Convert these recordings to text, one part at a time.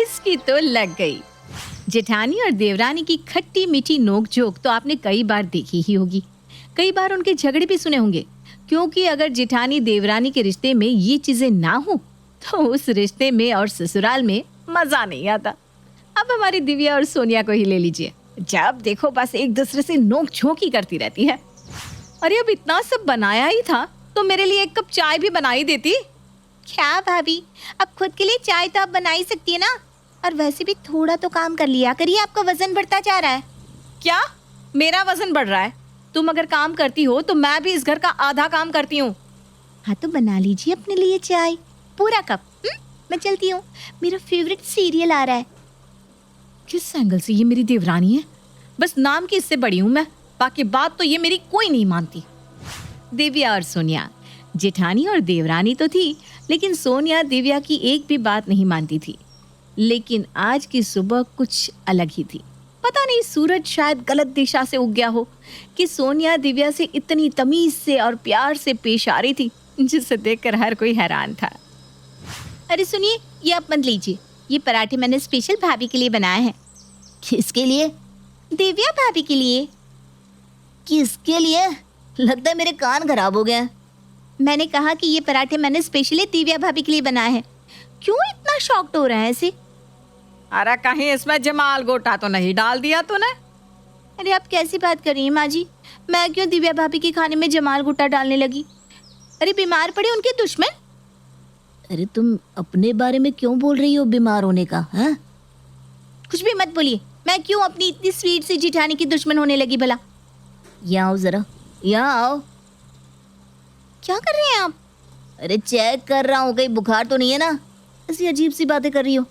इसकी तो लग गई। जेठानी और देवरानी की खट्टी मीठी नोक-झोंक तो आपने कई बार देखी ही होगी। कई बार उनके झगड़े भी सुने होंगे, क्योंकि अगर जेठानी देवरानी के रिश्ते में ये चीजें ना हो तो उस रिश्ते में और ससुराल में मजा नहीं आता। अब हमारी दिव्या और सोनिया को ही ले लीजिए, जब देखो बस एक दूसरे से नोक झोंक ही करती रहती है। अरे अब इतना सब बनाया ही था तो मेरे लिए एक कप चाय भी बना ही देती। क्या भाभी, अब खुद के लिए चाय तो आप बना ही सकती है ना। और वैसे भी थोड़ा तो काम कर लिया करिए, आपका वजन बढ़ता जा रहा है। क्या मेरा वजन बढ़ रहा है? तुम अगर काम करती हो तो मैं भी इस घर का आधा काम करती हूँ। हाँ तो बना लीजिए अपने लिए चाय, पूरा कप। मैं चलती हूँ, मेरा फेवरेट सीरियल आ रहा है। किस एंगल से ये मेरी देवरानी है? बस नाम की इससे बड़ी हूँ मैं, बाकी बात तो ये मेरी कोई नहीं मानती। दिव्या और सोनिया, जेठानी और देवरानी तो थी, लेकिन सोनिया दिव्या की एक भी बात नहीं मानती थी। लेकिन आज की सुबह कुछ अलग ही थी। पता नहीं सूरज शायद गलत दिशा से उग गया हो कि सोनिया दिव्या से इतनी तमीज से और प्यार से पेश आ रही थी, जिसे देखकर हर कोई हैरान था। अरे सुनिए, ये आप मत लीजिए, ये पराठे मैंने स्पेशल भाभी के लिए बनाए हैं। किसके लिए? दिव्या भाभी के लिए। किसके लिए? लगता है मेरे कान खराब हो गए। मैंने कहा कि ये पराठे मैंने स्पेशली दिव्या भाभी के लिए बनाए हैं। क्यों इतना शॉक्ड हो रहा है ऐसे? अरे कहीं इसमें जमाल गोटा तो नहीं डाल दिया तूने? अरे आप कैसी बात कर रही हैं माँ जी? मैं क्यों दिव्या भाभी के खाने में जमाल गोटा डालने लगी? अरे बीमार पड़े उनके दुश्मन। अरे तुम अपने बारे में क्यों बोल रही हो बीमार होने का? हाँ, कुछ भी मत बोलिए। मैं क्यों अपनी इतनी स्वीट सी जिठानी की दुश्मन होने लगी भला? यहाँ आओ जरा, यहाँ आओ। क्या कर रहे हैं आप? अरे चेक कर रहा हूँ कहीं बुखार तो नहीं है ना। ऐसी अजीब सी बातें कर रही हो।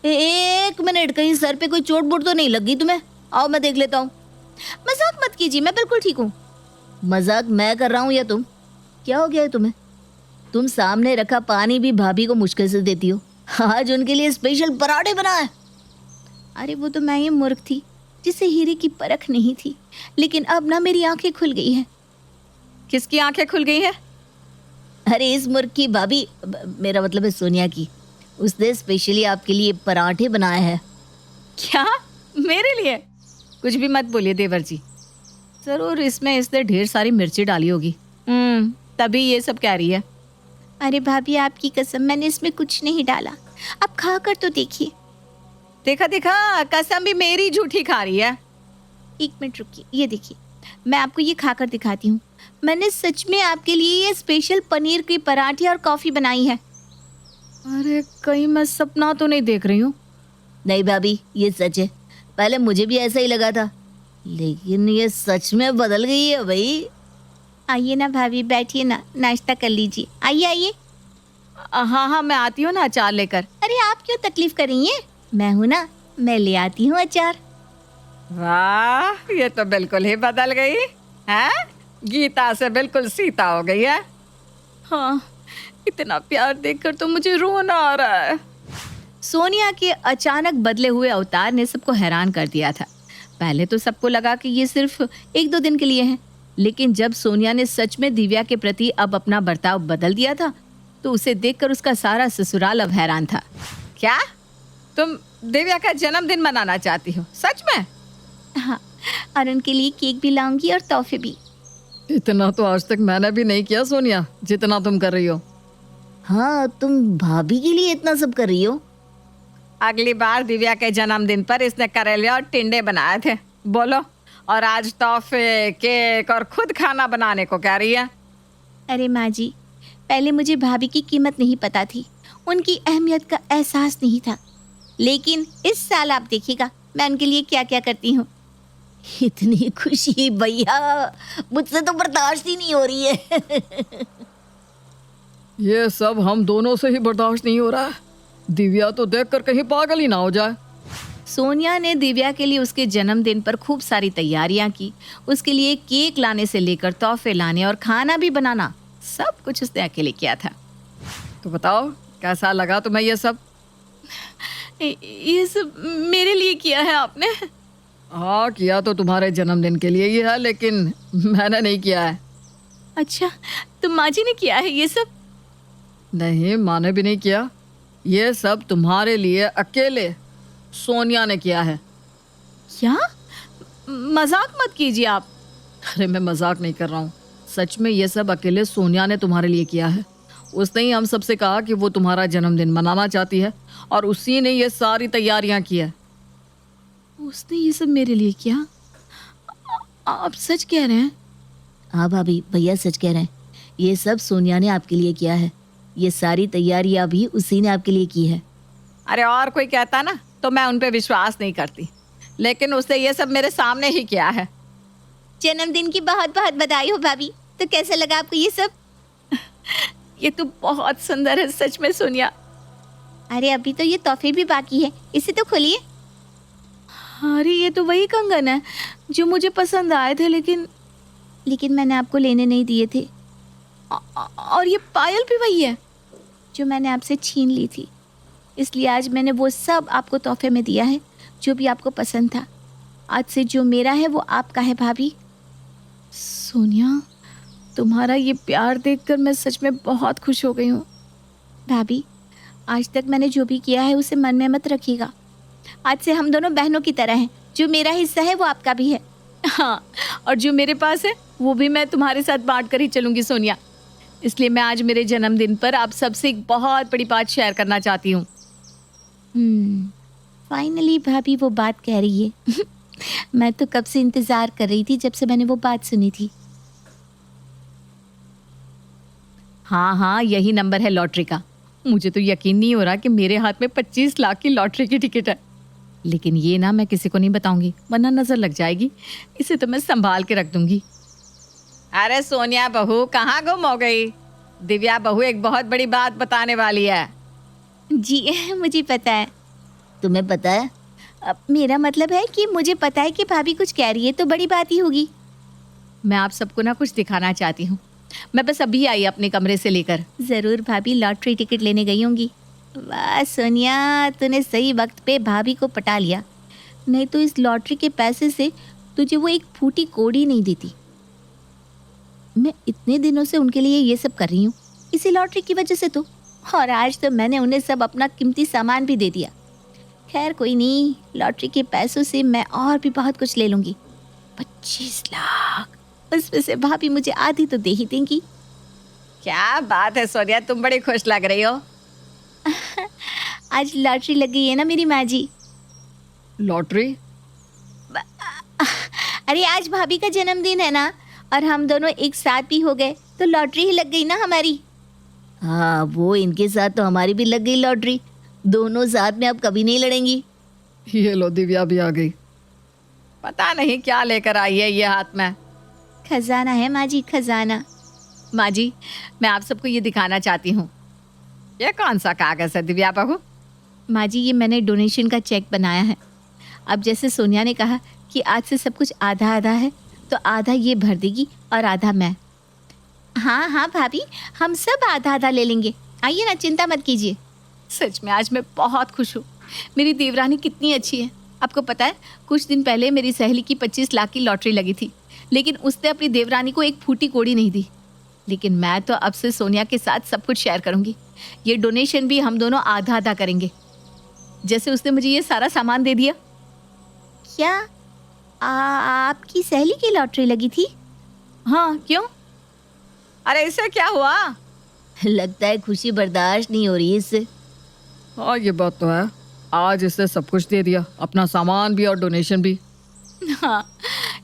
एक मिनट, कहीं सर पे कोई चोट बोट तो नहीं लगी तुम्हें? आओ मैं देख लेता हूँ। मजाक मत कीजिए, मैं बिल्कुल ठीक हूँ। मजाक मैं कर रहा हूँ या तुम? क्या हो गया है तुम्हें? तुम सामने रखा पानी भी भाभी को मुश्किल से देती हो। आज उनके लिए स्पेशल पराठे बनाए। अरे वो तो मैं ही मूर्ख थी जिसे हीरे की परख नहीं थी, लेकिन अब ना मेरी आंखें खुल गई हैं। किसकी आंखें खुल गई हैं? अरे इस मूर्ख की भाभी, मेरा मतलब है सोनिया की। उसने स्पेशली आपके लिए पराठे बनाए हैं। क्या मेरे लिए? कुछ भी मत बोलिए देवर जी, जरूर इसमें इसने ढेर सारी मिर्ची डाली होगी, तभी ये सब कह रही है। अरे भाभी आपकी कसम, मैंने इसमें कुछ नहीं डाला। आप खा कर तो देखिए। देखा देखा, कसम भी मेरी झूठी खा रही है। एक मिनट रुकिए, ये देखिए, मैं आपको ये खाकर दिखाती हूँ। मैंने सच में आपके लिए ये स्पेशल पनीर की पराठे और कॉफ़ी बनाई है। अरे कहीं मैं सपना तो नहीं देख रही हूँ? नहीं भाभी, ये सच है। पहले मुझे भी ऐसा ही लगा था, लेकिन ये सच में बदल गई है भाई। आइए ना भाभी, बैठिए ना, नाश्ता कर लीजिए। आइए आइए। हाँ हाँ, मैं आती हूँ ना अचार लेकर। अरे आप क्यों तकलीफ कर रही हैं? मैं हूँ ना, मैं ले आती हूँ अचार। वाह, ये तो बिल्कुल ही बदल गई है। गीता से बिल्कुल सीता हो गई है। हाँ, इतना प्यार देखकर तो मुझे रोना आ रहा है। सोनिया के अचानक बदले हुए अवतार ने सबको हैरान कर दिया था। पहले तो सबको लगा कि ये सिर्फ 1-2 दिन के लिए है, लेकिन जब सोनिया ने सच में दिव्या के प्रति अब अपना बर्ताव बदल दिया था, तो उसे देखकर उसका सारा ससुराल अब हैरान था। क्या तुम दिव्या का जन्मदिन मनाना चाहती हो? सच में? हाँ, और उनके लिए केक भी लाऊंगी और तोहफे भी। इतना तो आज तक मैंने भी नहीं किया सोनिया, जितना तुम कर रही हो। हाँ, तुम भाभी के लिए इतना सब कर रही हो। अगली बार दिव्या के जन्मदिन पर इसने करेले और टिंडे बनाए थे, बोलो, और आज तोहफे, केक और खुद खाना बनाने को कह रही है। अरे माँ जी, पहले मुझे भाभी की कीमत नहीं पता थी, उनकी अहमियत का एहसास नहीं था, लेकिन इस साल आप देखिएगा मैं उनके लिए क्या क्या करती हूँ। इतनी खुशी भैया, मुझसे तो बर्दाश्त ही नहीं हो रही है। ये सब हम दोनों से ही बर्दाश्त नहीं हो रहा है। दिव्या तो देखकर कहीं पागल ही ना हो जाए। सोनिया ने दिव्या के लिए उसके जन्मदिन पर खूब सारी तैयारियां की। उसके लिए केक लाने से लेकर तोहफे लाने और खाना भी बनाना, सब कुछ उसने अकेले किया था। तो बताओ कैसा लगा तुम्हें ये सब? ये सब मेरे लिए किया है आपने? हाँ, किया तो तुम्हारे जन्मदिन के लिए ही है, लेकिन मैंने नहीं किया है। अच्छा, तो माँ जी ने किया है ये सब? नहीं, माँ ने भी नहीं किया। ये सब तुम्हारे लिए अकेले सोनिया ने किया है। क्या? मजाक मत कीजिए आप। अरे मैं मजाक नहीं कर रहा हूँ, सच में ये सब अकेले सोनिया ने तुम्हारे लिए किया है। उसने ही हम सबसे कहा कि वो तुम्हारा जन्मदिन मनाना चाहती है और उसी ने ये सारी तैयारियां की है। उसने ये सब मेरे लिए किया? आप सच कह रहे हैं? हाँ भाभी, भैया सच कह रहे हैं। ये सब सोनिया ने आपके लिए किया है। ये सारी तैयारियां भी उसी ने आपके लिए की है। अरे और कोई कहता ना तो मैं उन पे विश्वास नहीं करती, लेकिन उसने ये सब मेरे सामने ही किया है। जन्मदिन की बहुत बहुत बधाई हो भाभी। तो कैसा लगा आपको ये सब? ये तो बहुत सुंदर है सच में सोनिया। अरे अभी तो ये तोहफे भी बाकी है, इसे तो खोलिए। अरे ये तो वही कंगन है जो मुझे पसंद आए थे, लेकिन मैंने आपको लेने नहीं दिए थे। और ये पायल भी वही है जो मैंने आपसे छीन ली थी, इसलिए आज मैंने वो सब आपको तोहफे में दिया है जो भी आपको पसंद था। आज से जो मेरा है वो आपका है भाभी। सोनिया, तुम्हारा ये प्यार देखकर मैं सच में बहुत खुश हो गई हूँ। भाभी, आज तक मैंने जो भी किया है उसे मन में मत रखिएगा। आज से हम दोनों बहनों की तरह हैं। जो मेरा हिस्सा है वो आपका भी है। हाँ, और जो मेरे पास है वो भी मैं तुम्हारे साथ बांट कर ही चलूँगी सोनिया। इसलिए मैं आज मेरे जन्मदिन पर आप सबसे एक बहुत बड़ी बात शेयर करना चाहती हूँ। फाइनली भाभी वो बात कह रही है। मैं तो कब से इंतज़ार कर रही थी, जब से मैंने वो बात सुनी थी। हाँ, यही नंबर है लॉटरी का। मुझे तो यकीन नहीं हो रहा कि मेरे हाथ में 25 लाख की लॉटरी की टिकट है, लेकिन ये ना मैं किसी को नहीं बताऊंगी वरना नज़र लग जाएगी। इसे तो मैं संभाल के रख दूंगी। अरे सोनिया बहू, कहाँ गुम हो गई? दिव्या बहू एक बहुत बड़ी बात बताने वाली है। जी मुझे पता है। तुम्हें पता है? अब मेरा मतलब है कि मुझे पता है कि भाभी कुछ कह रही है तो बड़ी बात ही होगी। मैं आप सबको ना कुछ दिखाना चाहती हूँ। मैं बस अभी आई अपने कमरे से लेकर। ज़रूर भाभी लॉटरी टिकट लेने गई होंगी। वाह सोनिया, तूने सही वक्त पे भाभी को पटा लिया, नहीं तो इस लॉटरी के पैसे से तुझे वो एक फूटी कौड़ी नहीं देती। मैं इतने दिनों से उनके लिए ये सब कर रही हूँ, इसी लॉटरी की वजह से तो। और आज तो मैंने उन्हें सब अपना कीमती सामान भी दे दिया। खैर कोई नहीं, लॉटरी के पैसों से मैं और भी बहुत कुछ ले लूँगी। 25 लाख, उसमें से भाभी मुझे आधी तो दे ही देंगी। क्या बात है सोनिया, तुम बड़ी खुश लग रही हो। आज लॉटरी लग गई है ना मेरी माँ जी। लॉटरी? अरे आज भाभी का जन्मदिन है ना, और हम दोनों एक साथ भी हो गए तो लॉटरी ही लग गई ना हमारी। हाँ, वो इनके साथ तो हमारी भी लग गई लॉटरी। दोनों साथ में अब कभी नहीं लड़ेंगी। ये लो दिव्या भी आ गई। पता नहीं क्या लेकर आई है ये हाथ में। खजाना है माँ जी, खजाना। माँ जी, मैं आप सबको ये दिखाना चाहती हूँ। ये कौन सा कागज़ है दिव्या बहू? माँ जी, ये मैंने डोनेशन का चेक बनाया है। अब जैसे सोनिया ने कहा कि आज से सब कुछ आधा आधा है, तो आधा ये भर देगी और आधा मैं। हाँ भाभी, हम सब आधा आधा ले लेंगे। आइए ना, चिंता मत कीजिए। सच में आज मैं बहुत खुश हूँ। मेरी देवरानी कितनी अच्छी है। आपको पता है, कुछ दिन पहले मेरी सहेली की 25 लाख की लॉटरी लगी थी, लेकिन उसने अपनी देवरानी को एक फूटी कौड़ी नहीं दी। लेकिन मैं तो अब से सोनिया के साथ सब कुछ शेयर करूँगी। ये डोनेशन भी हम दोनों आधा आधा करेंगे, जैसे उसने मुझे ये सारा सामान दे दिया। क्या आपकी सहेली की लॉटरी लगी थी? हाँ, क्यों? अरे इससे क्या हुआ? लगता है खुशी बर्दाश्त नहीं हो रही इससे। हाँ ये बात तो है, आज इसने सब कुछ दे दिया, अपना सामान भी और डोनेशन भी। हाँ,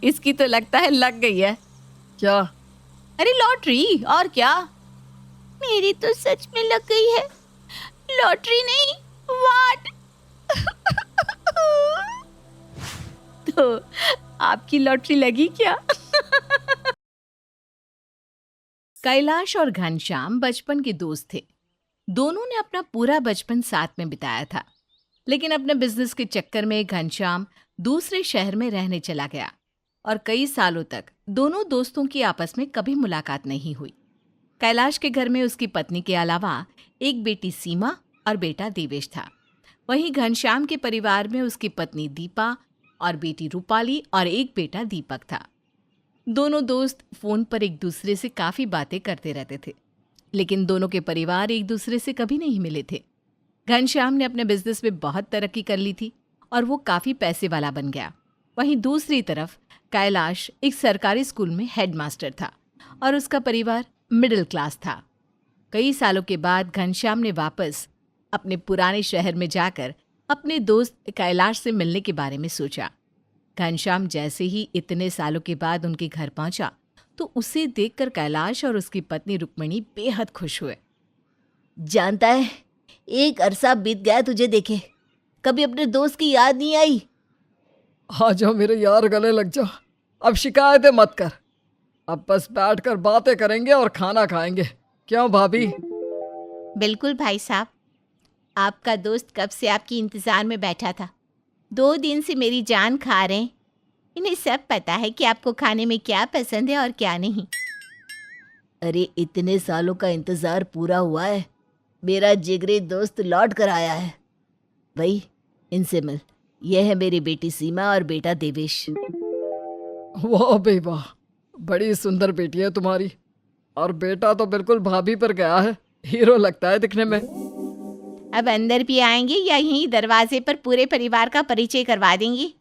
इसकी तो लगता है लग गई है। क्या? अरे लॉटरी, और क्या? मेरी तो सच में लग गई है। लॉटरी नहीं, वाट। तो आपकी लॉटरी लगी क्या? कैलाश और घनश्याम बचपन के दोस्त थे। दोनों ने अपना पूरा बचपन साथ में बिताया था, लेकिन अपने बिजनेस के चक्कर में घनश्याम दूसरे शहर में रहने चला गया और कई सालों तक दोनों दोस्तों की आपस में कभी मुलाकात नहीं हुई। कैलाश के घर में उसकी पत्नी के अलावा एक बेटी सीमा और बेटा देवेश था। वहीं घनश्याम के परिवार में उसकी पत्नी दीपा और बेटी रूपाली और एक बेटा दीपक था। दोनों दोस्त फोन पर एक दूसरे से काफी बातें करते रहते थे, लेकिन दोनों के परिवार एक दूसरे से कभी नहीं मिले थे। घनश्याम ने अपने बिजनेस में बहुत तरक्की कर ली थी और वो काफ़ी पैसे वाला बन गया। वहीं दूसरी तरफ कैलाश एक सरकारी स्कूल में हेडमास्टर था और उसका परिवार मिडिल क्लास था। कई सालों के बाद घनश्याम ने वापस अपने पुराने शहर में जाकर अपने दोस्त कैलाश से मिलने के बारे में सोचा। घनश्याम जैसे ही इतने सालों के बाद उनके घर पहुंचा तो उसे देखकर कैलाश और उसकी पत्नी रुक्मिणी बेहद खुश हुए। जानता है, एक अरसा बीत गया तुझे देखे, कभी अपने दोस्त की याद नहीं आई। आ जाओ मेरे यार, गले लग जाओ। अब शिकायतें मत कर, अब बस बैठकर बातें करेंगे और खाना खाएंगे। क्यों भाभी? बिल्कुल भाई साहब, आपका दोस्त कब से आपकी इंतज़ार में बैठा था। 2 दिन से मेरी जान खा रहे हैं। इन्हें सब पता है कि आपको खाने में क्या पसंद है और क्या नहीं। अरे इतने सालों का इंतजार पूरा हुआ है, मेरा जिगरी दोस्त लौट कर आया है। भाई इनसे मिल, यह है मेरी बेटी सीमा और बेटा देवेश। वाह बे वाह, बड़ी सुंदर बेटी है तुम्हारी, और बेटा तो बिल्कुल भाभी पर गया है, हीरो लगता है दिखने में। अब अंदर भी आएंगे या यहीं दरवाजे पर पूरे परिवार का परिचय करवा देंगी?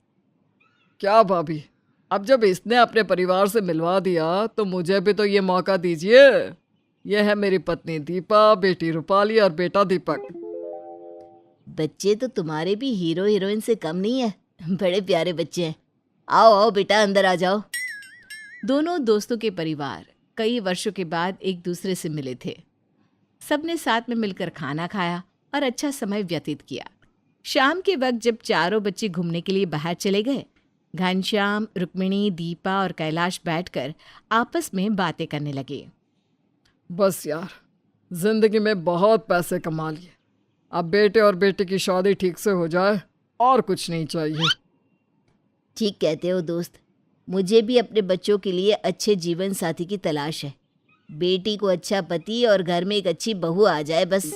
क्या भाभी, अब जब इसने अपने परिवार से मिलवा दिया तो मुझे भी तो ये मौका दीजिए। यह है मेरी पत्नी दीपा, बेटी रूपाली और बेटा दीपक। बच्चे तो तुम्हारे भी हीरो हीरोइन से कम नहीं है, बड़े प्यारे बच्चे हैं। आओ आओ बेटा, अंदर आ जाओ। दोनों दोस्तों के परिवार कई वर्षों के बाद एक दूसरे से मिले थे। सबने साथ में मिलकर खाना खाया और अच्छा समय व्यतीत किया। शाम के वक्त जब चारों बच्चे घूमने के लिए बाहर चले गए, घनश्याम, रुक्मिणी, दीपा और कैलाश बैठकर आपस में बातें करने लगे। बस यार, जिंदगी में बहुत पैसे कमा लिए, अब बेटे और बेटी की शादी ठीक से हो जाए और कुछ नहीं चाहिए। ठीक कहते हो दोस्त, मुझे भी अपने बच्चों के लिए अच्छे जीवन साथी की तलाश है। बेटी को अच्छा पति और घर में एक अच्छी बहू आ जाए बस।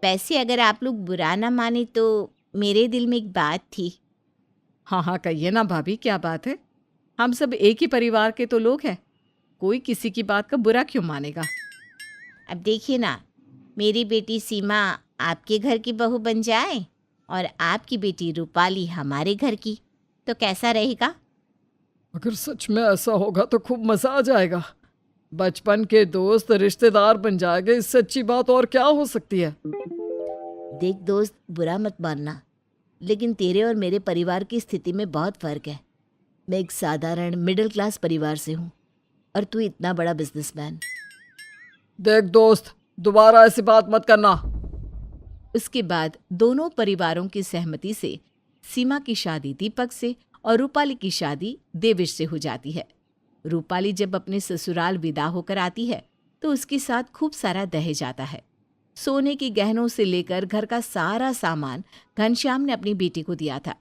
वैसे अगर आप लोग बुरा ना माने तो मेरे दिल में एक बात थी। हाँ हाँ कहिए ना भाभी, क्या बात है? हम सब एक ही परिवार के तो लोग हैं, कोई किसी की बात का बुरा क्यों मानेगा। अब देखिए ना, मेरी बेटी सीमा आपके घर की बहू बन जाए और आपकी बेटी रूपाली हमारे घर की, तो कैसा रहेगा? अगर सच में ऐसा होगा तो खूब मजा आ जाएगा। बचपन के दोस्त रिश्तेदार बन जाएंगे, इससे अच्छी बात और क्या हो सकती है। देख दोस्त, बुरा मत मानना, लेकिन तेरे और मेरे परिवार की स्थिति में बहुत फर्क है। मैं एक साधारण मिडिल क्लास परिवार से हूँ और तू इतना बड़ा बिजनेसमैन। देख दोस्त, दोबारा ऐसी बात मत करना। उसके बाद दोनों परिवारों की सहमति से सीमा की शादी दीपक से और रूपाली की शादी देवेश से हो जाती है। रूपाली जब अपने ससुराल विदा होकर आती है तो उसके साथ खूब सारा दहेज आता है। सोने के गहनों से लेकर घर का सारा सामान घनश्याम ने अपनी बेटी को दिया था।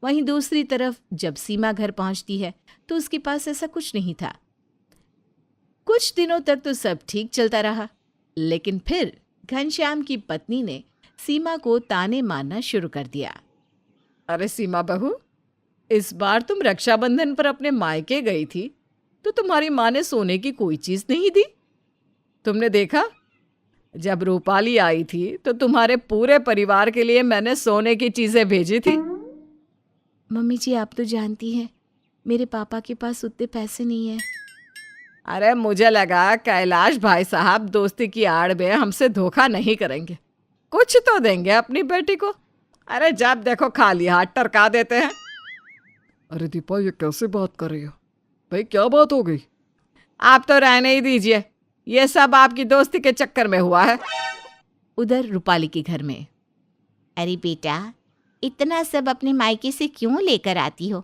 वहीं दूसरी तरफ जब सीमा घर पहुंचती है तो उसके पास ऐसा कुछ नहीं था। कुछ दिनों तक तो सब ठीक चलता रहा, लेकिन फिर घनश्याम की पत्नी ने सीमा को ताने मारना शुरू कर दिया। अरे सीमा बहू, इस बार तुम रक्षाबंधन पर अपने मायके गई थी तो तुम्हारी माँ ने सोने की कोई चीज नहीं दी। तुमने देखा, जब रूपाली आई थी तो तुम्हारे पूरे परिवार के लिए मैंने सोने की चीजें भेजी थी। मम्मी जी, आप तो जानती हैं मेरे पापा के पास उतने पैसे नहीं हैं। अरे मुझे लगा कैलाश भाई साहब दोस्ती की आड़ में हमसे धोखा नहीं करेंगे, कुछ तो देंगे अपनी बेटी को। अरे जब देखो खाली हाथ टरका देते हैं। अरे दीपा, ये कैसे बात कर रही हो भाई, क्या बात हो गई? आप तो रहने ही दीजिए, ये सब आपकी दोस्ती के चक्कर में हुआ है। उधर रूपाली के घर में, अरे बेटा, इतना सब अपने मायके से क्यों लेकर आती हो?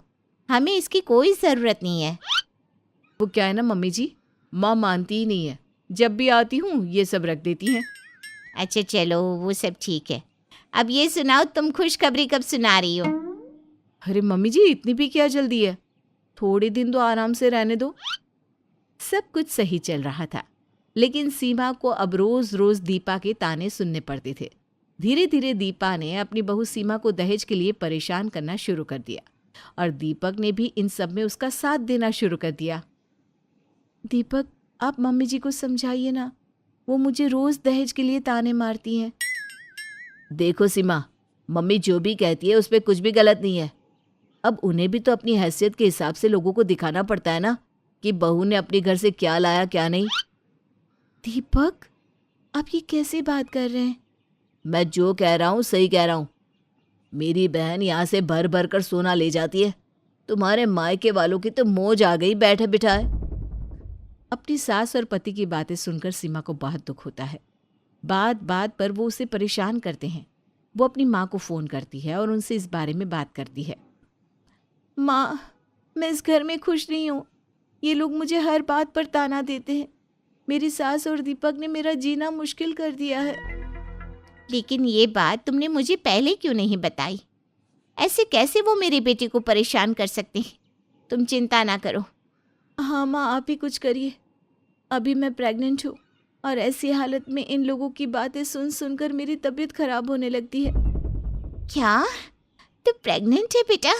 हमें इसकी कोई ज़रूरत नहीं है। वो क्या है ना मम्मी जी, माँ मानती ही नहीं है, जब भी आती हूँ ये सब रख देती हैं। अच्छा चलो, वो सब ठीक है। अब ये सुनाओ, तुम खुशखबरी कब सुना रही हो? अरे मम्मी जी, इतनी भी क्या जल्दी है, थोड़े दिन तो आराम से रहने दो। सब कुछ सही चल रहा था, लेकिन सीमा को अब रोज रोज दीपा के ताने सुनने पड़ते थे। धीरे धीरे दीपा ने अपनी बहू सीमा को दहेज के लिए परेशान करना शुरू कर दिया और दीपक ने भी इन सब में उसका साथ देना शुरू कर दिया। दीपक, आप मम्मी जी को समझाइए ना, वो मुझे रोज दहेज के लिए ताने मारती हैं। देखो सीमा, मम्मी जो भी कहती है उसमें कुछ भी गलत नहीं है। अब उन्हें भी तो अपनी हैसियत के हिसाब से लोगों को दिखाना पड़ता है ना कि बहू ने अपने घर से क्या लाया क्या नहीं। दीपक, आप ये कैसे बात कर रहे हैं? मैं जो कह रहा हूँ सही कह रहा हूँ। मेरी बहन यहाँ से भर भर कर सोना ले जाती है, तुम्हारे मायके वालों की तो मौज आ गई बैठे बिठाए। अपनी सास और पति की बातें सुनकर सीमा को बहुत दुख होता है। बात बात पर वो उसे परेशान करते हैं। वो अपनी माँ को फ़ोन करती है और उनसे इस बारे में बात करती है। माँ, मैं इस घर में खुश नहीं हूँ। ये लोग मुझे हर बात पर ताना देते हैं। मेरी सास और दीपक ने मेरा जीना मुश्किल कर दिया है। लेकिन ये बात तुमने मुझे पहले क्यों नहीं बताई? ऐसे कैसे वो मेरी बेटी को परेशान कर सकते हैं? तुम चिंता ना करो। हाँ माँ, आप ही कुछ करिए। अभी मैं प्रेग्नेंट हूँ और ऐसी हालत में इन लोगों की बातें सुन सुनकर मेरी तबीयत खराब होने लगती है। क्या तू प्रेग्नेंट है बेटा?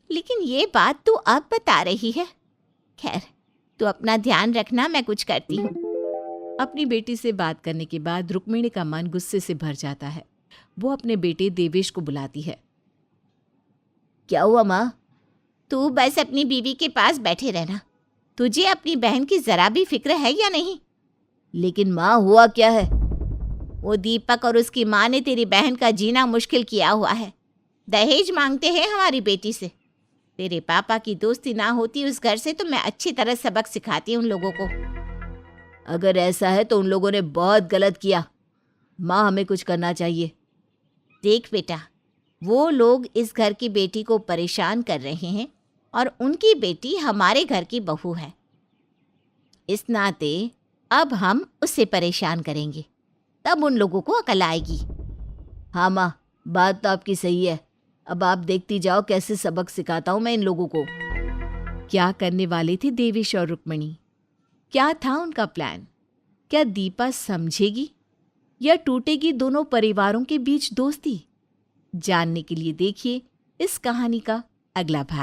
लेकिन ये बात तू अब बता रही है। खैर, तू अपना ध्यान रखना, मैं कुछ करती हूँ। अपनी बेटी से बात करने के बाद रुक्मिणी का मन गुस्से से भर जाता है। वो अपने बेटे देवेश को बुलाती है। क्या हुआ माँ? तू बस अपनी बीवी के पास बैठे रहना। तुझे अपनी बहन की जरा भी फिक्र है या नहीं? लेकिन माँ हुआ क्या है? वो दीपक और उसकी माँ ने तेरी बहन का जीना मुश्किल किया हुआ है। दहेज मांगते हैं हमारी बेटी से। तेरे पापा की दोस्ती ना होती उस घर से तो मैं अच्छी तरह सबक सिखाती उन लोगों को। अगर ऐसा है तो उन लोगों ने बहुत गलत किया। माँ, हमें कुछ करना चाहिए। देख बेटा, वो लोग इस घर की बेटी को परेशान कर रहे हैं और उनकी बेटी हमारे घर की बहू है। इस नाते अब हम उससे परेशान करेंगे, तब उन लोगों को अकल आएगी। हाँ माँ, बात तो आपकी सही है। अब आप देखती जाओ कैसे सबक सिखाता हूँ मैं इन लोगों को। क्या करने वाले थे देवेश और रुक्मिणी? क्या था उनका प्लान? क्या दीपा समझेगी या टूटेगी दोनों परिवारों के बीच दोस्ती? जानने के लिए देखिए इस कहानी का अगला भाग।